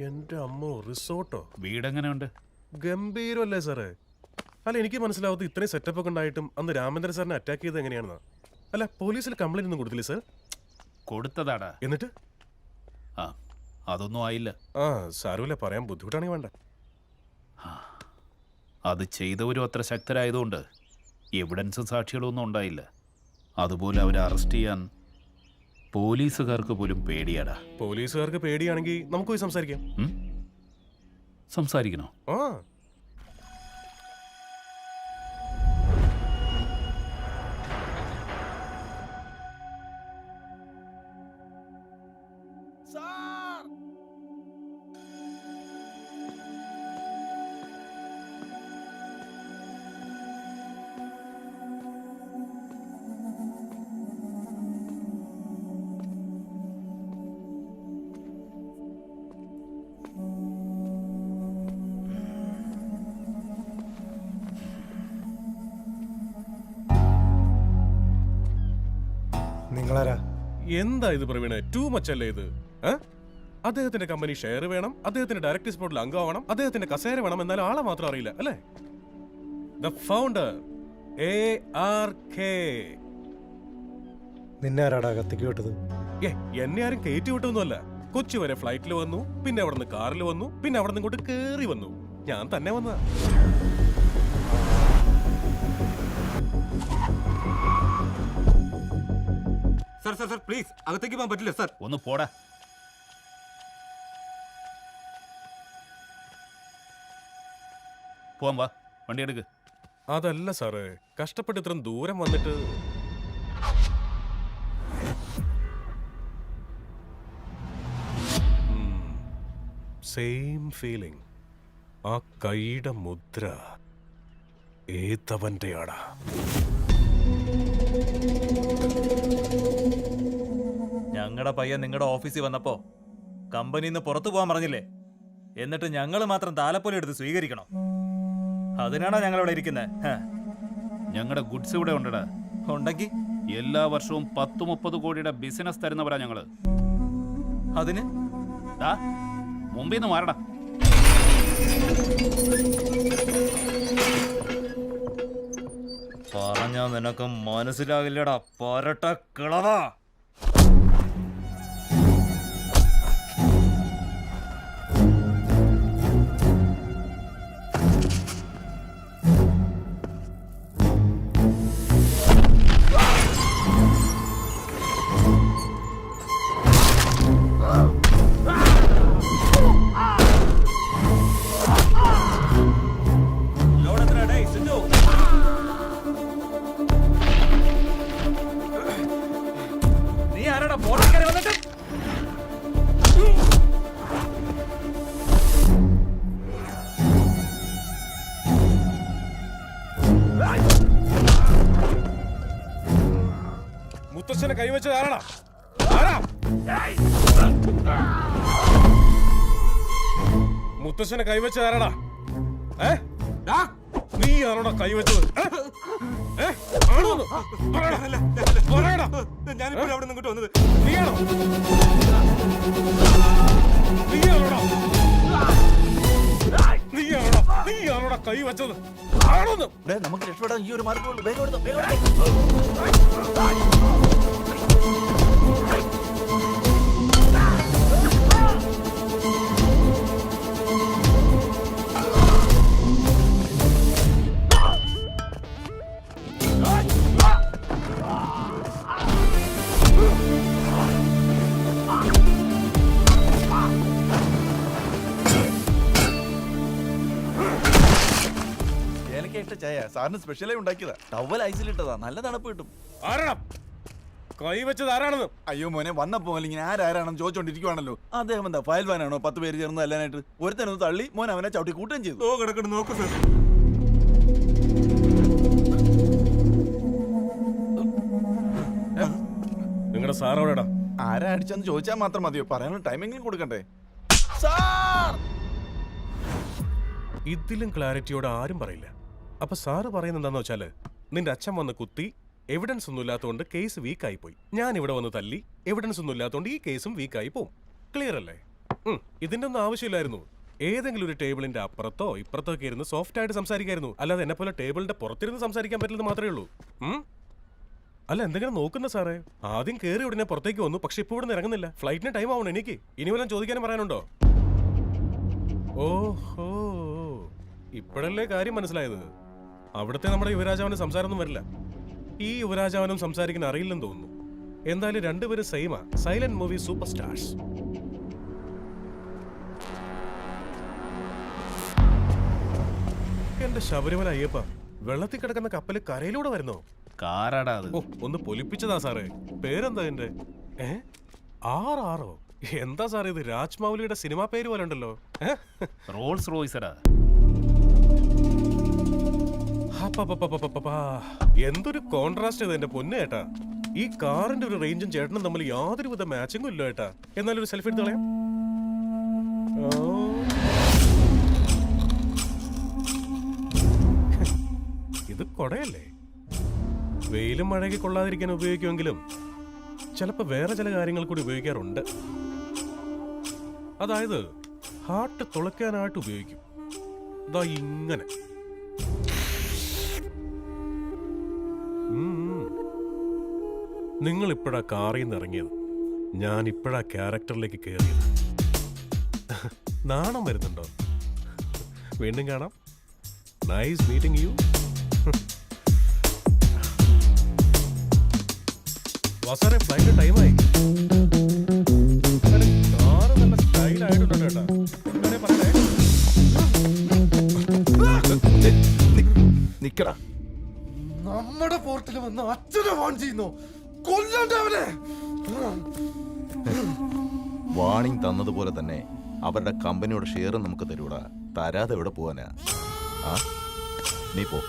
എന്റെ അമ്മോ, റിസോർട്ടോ? വീടെങ്ങനെയുണ്ട്? ഗംഭീരമല്ലേ സാറേ? അല്ല, എനിക്ക് മനസ്സിലാവാത്ത ഇത്രയും സെറ്റപ്പ് ഒക്കെ ഉണ്ടായിട്ടും അന്ന് രാമേന്ദ്രൻ സാറിനെ അറ്റാക്ക് ചെയ്ത് എങ്ങനെയാണെന്നാ? അല്ല, പോലീസിൽ കംപ്ലൈന്റ് ഒന്നും കൊടുത്തില്ലേ സാർ? കൊടുത്തതാടാ. എന്നിട്ട് അതൊന്നും ആയില്ല. സാരമില്ല, പറയാൻ ബുദ്ധിമുട്ടാണെങ്കിൽ വേണ്ട. അത് ചെയ്തവരും അത്ര ശക്തരായതുകൊണ്ട് എവിഡൻസും സാക്ഷികളും ഒന്നും ഉണ്ടായില്ല. അതുപോലെ അവരെ അറസ്റ്റ് ചെയ്യാൻ പോലീസുകാർക്ക് പോലും പേടിയാടാ. പോലീസുകാർക്ക് പേടിയാണെങ്കിൽ നമുക്ക് പോയി സംസാരിക്കാം. സംസാരിക്കണോ? നിങ്ങളാരാ? എന്താ ഇത് പ്രവീണ, ടൂ മച്ച് അല്ലേ ഇത്? അദ്ദേഹത്തിന്റെ കമ്പനി ഷെയർ വേണം, അദ്ദേഹത്തിന്റെ ഡയറക്ടേഴ്സ് ബോർഡിൽ അംഗമാവണം, അദ്ദേഹത്തിന്റെ കസേര വേണം, എന്നാലും ആളെ മാത്രം അറിയില്ല അല്ലേ? The founder ARK. നിന്നെ ആരാടാ കത്തിക്ക് വിട്ടത്? എന്നെ ആരും കയറ്റി വിട്ടൊന്നുമല്ല. കൊച്ചി വരെ ഫ്ലൈറ്റിൽ വന്നു, പിന്നെ അവിടെ നിന്ന് കാറിൽ വന്നു, പിന്നെ അവിടെ നിന്ന് ഇങ്ങോട്ട് കേറി വന്നു. ഞാൻ തന്നെ വന്നതാ. സർ പ്ലീസ്, അകത്തേക്ക് പോകാൻ പറ്റില്ല സർ. ഒന്ന് പോടാ. പോവാൻ വാ, വണ്ടി എടുക്ക്. അതല്ല സാറേ, കഷ്ടപ്പെട്ട് ഇത്രയും ദൂരം വന്നിട്ട് സെയിം ഫീലിംഗ്. ആ കൈയുടെ മുദ്ര ഏതവന്റെയാടാ? ഞങ്ങളുടെ പയ്യൻ നിങ്ങളുടെ ഓഫീസിൽ വന്നപ്പോ കമ്പനിയിൽ നിന്ന് പുറത്തു പോകാൻ പറഞ്ഞില്ലേ? എന്നിട്ട് ഞങ്ങൾ മാത്രം താലപ്പൊലി എടുത്ത് സ്വീകരിക്കണം. അതിനാണോ ഞങ്ങളിവിടെ ഇരിക്കുന്നത്? ഞങ്ങളുടെ ഗുഡ്സ് ഇവിടെ ഉണ്ടടാ. ഉണ്ടെങ്കിൽ എല്ലാ വർഷവും 10-30 കോടിയുടെ ബിസിനസ് തരുന്നവരാ ഞങ്ങള്. അതിന് മുമ്പിൽ നിന്ന് മാറടാ. പറഞ്ഞാ നിനക്ക് മനസ്സിലാകില്ലടാ പരട്ട കിളവാ. മുത്തശ്ശനെ കൈവച്ചത് ആരാടാ? മുത്തശ്ശനെ കൈവച്ചത് ആരാടാ? നീയാണോടാ കൈവച്ചത്? ഞാനിപ്പോൾ അവിടെ നിന്ന് വന്നത്. നീയാണോടാ കൈവച്ചത്? നമുക്ക് രക്ഷപ്പെടാൻ ഈ ഒരു മാർഗമുള്ളൂ. വേഗം എടുത്തോ, വേഗം. ചായ സാറിന് സ്പെഷ്യലായി ഉണ്ടാക്കിയതാ. ടവൽ ഐസിലിട്ടതാ, നല്ല തണുപ്പ് കിട്ടും. കൈവച്ചത് ആരാണെന്ന്? അയ്യോ മോനെ, വന്നപ്പോ ഇങ്ങനെ ആരാണെന്ന് ചോദിച്ചോണ്ടിരിക്കുവാണല്ലോ. അദ്ദേഹം എന്താ ഫയൽവാനാണോ? 10 പേര് ചേർന്ന് അല്ലാനായിട്ട് ഒരുത്തനൊന്ന് തള്ളി മോൻ അവനെ ചവിട്ടി കൂട്ടുകയും ചെയ്തു. കിടക്കണം നോക്കൂ സാർ. നിങ്ങളുടെ സാർ എവിടെടാ? ആരാ അടിച്ചെന്ന് ചോദിച്ചാൽ മാത്രം മതിയോ? പറയാനുള്ള ടൈമെങ്കിലും കൊടുക്കണ്ടേ? ഇതിലും ക്ലാരിറ്റിയോടെ ആരും പറയില്ല. അപ്പൊ സാറ് പറയുന്നത് എന്താന്ന് വെച്ചാല്, നിന്റെ അച്ഛൻ വന്ന് കുത്തി, എവിഡൻസ് ഒന്നും ഇല്ലാത്തതുകൊണ്ട് കേസ് വീക്കായി പോയി. ഞാൻ ഇവിടെ വന്ന് തല്ലി, എവിഡൻസ് ഒന്നും ഇല്ലാത്തതുകൊണ്ട് ഈ കേസും വീക്കായി പോവും. ക്ലിയർ അല്ലേ? ഇതിന്റെ ഒന്നും ആവശ്യമില്ലായിരുന്നു. ഏതെങ്കിലും ഒരു ടേബിളിന്റെ അപ്പുറത്തോ ഇപ്പുറത്തോ ഒക്കെ ഇരുന്ന് സോഫ്റ്റ് ആയിട്ട് സംസാരിക്കായിരുന്നു. അല്ലാതെ എന്നെ പോലെ ടേബിളിന്റെ പുറത്തിരുന്ന് സംസാരിക്കാൻ പറ്റില്ലെന്ന് മാത്രമേ ഉള്ളൂ. അല്ല, എന്തെങ്കിലും നോക്കുന്ന സാറേ? ആദ്യം കയറി ഉടനെ പുറത്തേക്ക് വന്നു, പക്ഷെ ഇപ്പോൾ ഇവിടെ നിന്ന് ഇറങ്ങുന്നില്ല. ഫ്ലൈറ്റിന് ടൈം ആവണം എനിക്ക്. ഇനി വല്ലതും ചോദിക്കാനും പറയാനുണ്ടോ? ഓഹോ, ഇപ്പോഴല്ലേ കാര്യം മനസ്സിലായത്. അവിടുത്തെ നമ്മുടെ യുവരാജാവിന് സംസാരമൊന്നും വരില്ല. ഈ യുവരാജാവിനും സംസാരിക്കാൻ അറിയില്ലെന്ന് തോന്നുന്നു. എന്തായാലും രണ്ടുപേരും സെയിമാ, സൈലന്റ് മൂവി സൂപ്പർ സ്റ്റാർസ്. എന്റെ ശബരിമല അയ്യപ്പ, വെള്ളത്തിൽ കിടക്കുന്ന കപ്പല് കരയിലൂടെ വരുന്നോ? കാറാടാ അത്. ഓ, ഒന്ന് പൊലിപ്പിച്ചതാ സാറേ. പേരെന്താ എന്റെ? ആറോ? എന്താ സാറേ ഇത്? രാജ്മൗലിയുടെ സിനിമാ പേര് പോലെ ഉണ്ടല്ലോ. റോൾസ് റോയ്സടാ. എന്തൊരു കോൺട്രാസ്റ്റ് ഇത് എന്റെ പൊന്നു ഏട്ടാ. ഈ കാറിന്റെ ഒരു റേഞ്ചും ചേട്ടനും തമ്മിൽ യാതൊരുവിധ മാച്ചിങ്ങും ഇല്ല ഏട്ടാ. എന്നാലും ഒരു സെൽഫി എടുത്ത് കളയാം. ഇത് കൊടയല്ലേ? വെയിലും മഴയ്ക്ക് കൊള്ളാതിരിക്കാൻ ഉപയോഗിക്കുമെങ്കിലും ചിലപ്പോ വേറെ ചില കാര്യങ്ങൾ കൂടി ഉപയോഗിക്കാറുണ്ട്. അതായത് ഹാർട്ട് തുളയ്ക്കാനായിട്ട് ഉപയോഗിക്കും. ഇതാ ഇങ്ങനെ. നിങ്ങൾ ഇപ്പോഴാ കാറിൽ നിന്ന് ഇറങ്ങിയത്, ഞാൻ ഇപ്പോഴാ ക്യാരക്ടറിലേക്ക് കയറിയത്. നാണം വരുന്നുണ്ടോ? വീണ്ടും കാണാം. Nice meeting you. വാസാറെ, ഫ്ലൈറ്റ് ടൈമായി. കാറ് നല്ല സ്റ്റൈലായിട്ടുണ്ട് കേട്ടാ. എന്താണേ പറഞ്ഞേ? നിക്കടാ. നമ്മുടെ പോർട്ടിൽ വന്ന് അച്ഛനെ ഫോൺ ചെയ്യുന്നു. കൊല്ലണ്ടവനെ. വാണിംഗ് തന്നതുപോലെ തന്നെ അവരുടെ കമ്പനിയുടെ ഷെയർ നമുക്ക് തരൂടാ. തരാതെ എവിടെ പോവാനാ? നീ പോടാ.